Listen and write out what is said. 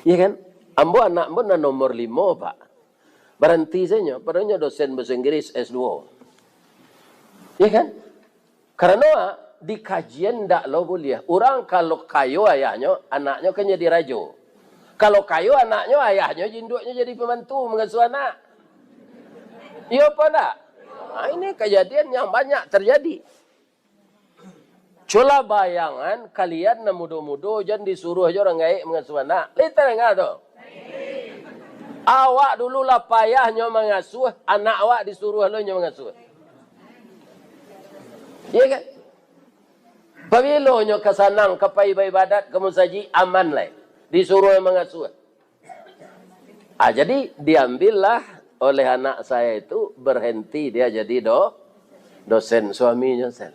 Iya kan? Ambo anak ambo na nomor 5, Pak. Berhenti saja, padahal dosen bahasa Inggris S2. Iya kan? Karena di kajian ndak lo boleh. Orang kalau kayu ayahnya, anaknya kan jadi rajo. Kalau kayu anaknya, ayahnya jinduknya jadi pembantu mengasuh anak. Iya apa enggak? Nah, ini kejadian yang banyak terjadi. Coba bayangan kalian na mudo-mudo jangan disuruh aja orang gaik mengasuh anak. Lihat enggak tuh? Awak dulu lah payahnya mengasuh, anak awak disuruh lo nya mengasuh. Iya kan? Pabilo nyo kasanang kapai ibadat kamu saji aman lah. Disuruh yang mengasuh. Jadi diambillah oleh anak saya itu berhenti dia jadi dosen suaminya saya.